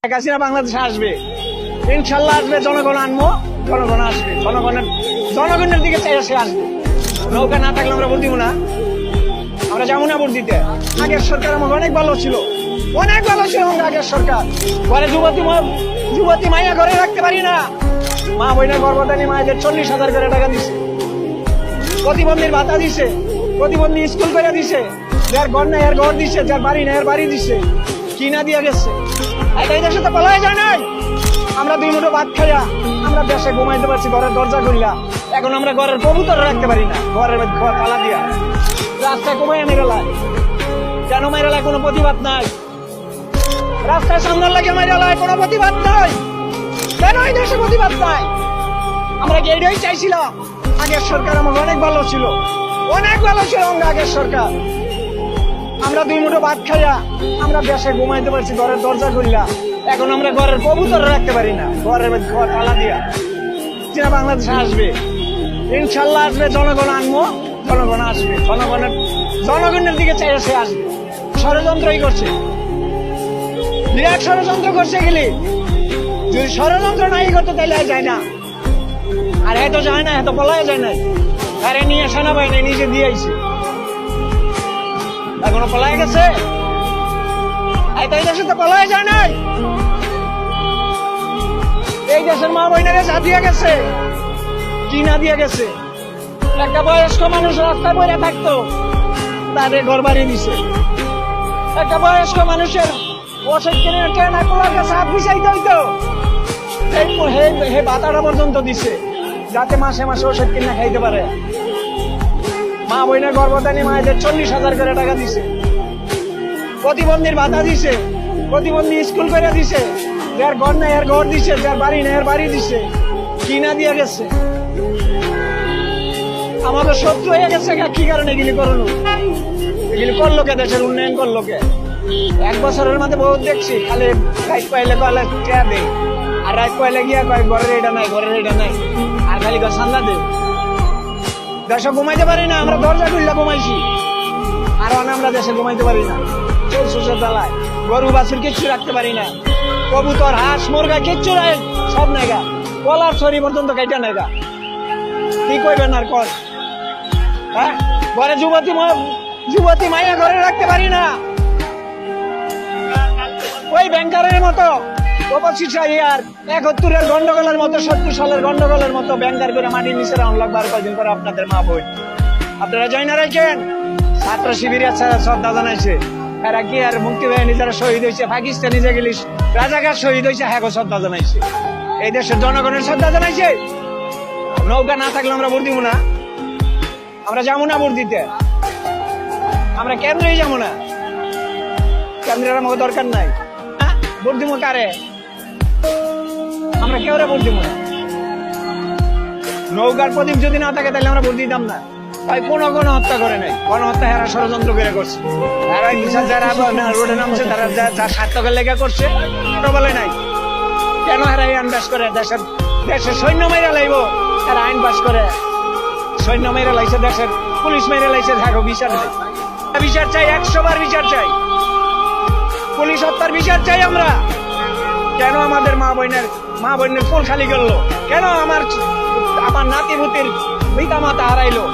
শেখ হাসিনা বাংলাদেশে আসবে, ইনশাল্লাহ আসবে। জনগণ আনবো, জনগণ আসবে, জনগণের দিকে চাই সে আসবে। নৌকা না থাকলে আমরা ভোট দিব না, আমরা যাবো না ভোট দিতে। আগের সরকার আমাকে অনেক ভালো ছিল, অনেক ভালো ছিল আমাদের আগের সরকার। ঘরে যুবতী মাইয়া ঘরে রাখতে পারি না, মা বইনের গর্ভধারী মায়েদের 40,000 করে টাকা দিছে, প্রতিবন্ধীর ভাতা দিছে, প্রতিবন্ধী স্কুল করে দিছে, যার ঘর নাই এর ঘর দিছে, যার বাড়ি নাই এর বাড়ি দিছে, কিনা দিয়ে গেছে। এই দেশে তো বলাই যায় নাই। আমরা 2 মুঠো ভাত খাইয়া আমরা দেশে ঘুমাইতে পারছি ঘরের দরজা খুললা। এখন আমরা ঘরের কবুতর রাখতে পারি না, ঘরের ঘর তালা দিয়া রাস্তায় কমাইয়া মেরেলায়। কেন মেরেলায়? কোনো প্রতিবাদ নাই। রাস্তায় সামনের লাগে মেরেলায়, কোনো প্রতিবাদ নাই। কেন এই দেশে প্রতিবাদ নাই? আমরা কি এইটাই চাইছিলাম? আগের সরকার আমাকে অনেক ভালো ছিল, অনেক ভালো ছিল আমাদের আগের সরকার। আমরা 2 মুঠো ভাত খাইয়া আমরা দেশে ঘুমাইতে পারছি ঘরের দরজা খুললা। এখন আমরা ঘরের কবুতর রাখতে পারি না, ঘরের ঘর তালা দিয়া। যেটা বাংলাদেশে আসবে, ইনশাল্লাহ আসবে। জনগণ আনবো, জনগণ আসবে, জনগণের দিকে চাই সে আসবে। ষড়যন্ত্রই করছে, বিরাট ষড়যন্ত্র করছে গেলে। যদি ষড়যন্ত্র নাই করতো তাহলে যায় না। আর এত যায় না, এত বলাই যায় না। আরে নিয়ে সেনাবাহিনী নিজে দিয়ে আইছে, এখনো পলাই গেছে। এই দেশে তো পলাই যায় নাই। এই দেশের মা বইনারে যা দিয়ে গেছে, কি না দিয়ে গেছে। একটা বয়স্ক মানুষ রাস্তায় পড়ে থাকতো, তাদের ঘর বাড়ি দিছে। একটা বয়স্ক মানুষের ওষুধ কিনে ট্রেনে কোলার কাছে হাত বিছাইতে হইতো, হে ভাতাটা পর্যন্ত দিছে, যাতে মাসে মাসে ওষুধ কিনে খাইতে পারে। মা বইনের গর্ভধারী মায়েদের 40,000 করে টাকা দিছে, প্রতিবন্ধীর ভাতা দিছে, প্রতিবন্ধী স্কুল করে দিছে, যার ঘর নাই এর ঘর দিছে, যার বাড়ি নাই এর বাড়ি দিছে, কিনা দিয়ে গেছে। আমাদের শত্রু হয়ে গেছে। কি কারণে এগুলি করলো? এগুলি করলো কে? দেশের উন্নয়ন করলো কে? 1 বছরের মধ্যে বহুত দেখছি, খালি রাইট পাইলে কলে টেয়া দেয়, আর রাইট পাইলে গিয়া কয় ঘরের এটা নাই, ঘরের এটা নাই, আর খালি সান্দা দেয়। দেশে ঘুমাইতে পারি না, আমরা দরজা খুললে ঘুমাইছি, আর আমরা দেশে ঘুমাইতে পারি না। চোর জ্বালায় গরু বাছুর কিচ্ছু রাখতে পারি না, কবুতর হাঁস মুরগা কিচ্ছু নাই, সব নেগা, কলার ছড়ি পর্যন্ত কাইটা নেগা। কি কইবেন আর কর? হ্যাঁ, ঘরে যুবতী মাইয়া ঘরে রাখতে পারি না। ওই ব্যাংকারের মতো 71-এর গন্ডগোলের মতো, 70 সালের গন্ডগোলের মতো ব্যাংকার করে মাটির নিচে রাউন্ড লাগবে। আর কয়দিন করে আপনাদের মা বোন আপনারা জয় না রাখেন। ছাত্র শিবিরের শ্রদ্ধা জানাইছে, এরা কি আর মুক্তিবাহিনী যারা শহীদ হয়েছে, পাকিস্তানি যে গেলি রাজাকার শহীদ হয়েছে, হ্যাঁ শ্রদ্ধা জানাইছে। এই দেশের জনগণের শ্রদ্ধা জানাইছে। নৌকা না থাকলে আমরা ভোট দিব না, আমরা যাবো না ভোট দিতে। আমরা কেন্দ্রেই যাবো না, কেন্দ্রের আমাকে দরকার নাই। ভোট দিব কারে? আমরা কেউ ভোট দিব না। নৌকার প্রদীপ যদি না থাকে তাহলে আমরা ভোট দিতাম না। ভাই কোনো হত্যা করে নাই, গণহত্যা হেরা ষড়যন্ত্র করে করছে। যারা রোডে নামছে তারা যা স্বার্থকের লেগে করছে, বলে নাই। কেন হেরা আইন পাস করে? দেশের সৈন্য মেরে লাইব, এরা আইন পাস করে। সৈন্য মেরে লাইছে, দেশের পুলিশ মেরে লাইছে, থাকো বিচার নাই। বিচার চাই, 100 বার বিচার চাই। পুলিশ হত্যার বিচার চাই আমরা। কেন আমাদের মা বোনের কোল খালি করলো? কেন আমার নাতি পুতির পিতা মাতা হারাইলো?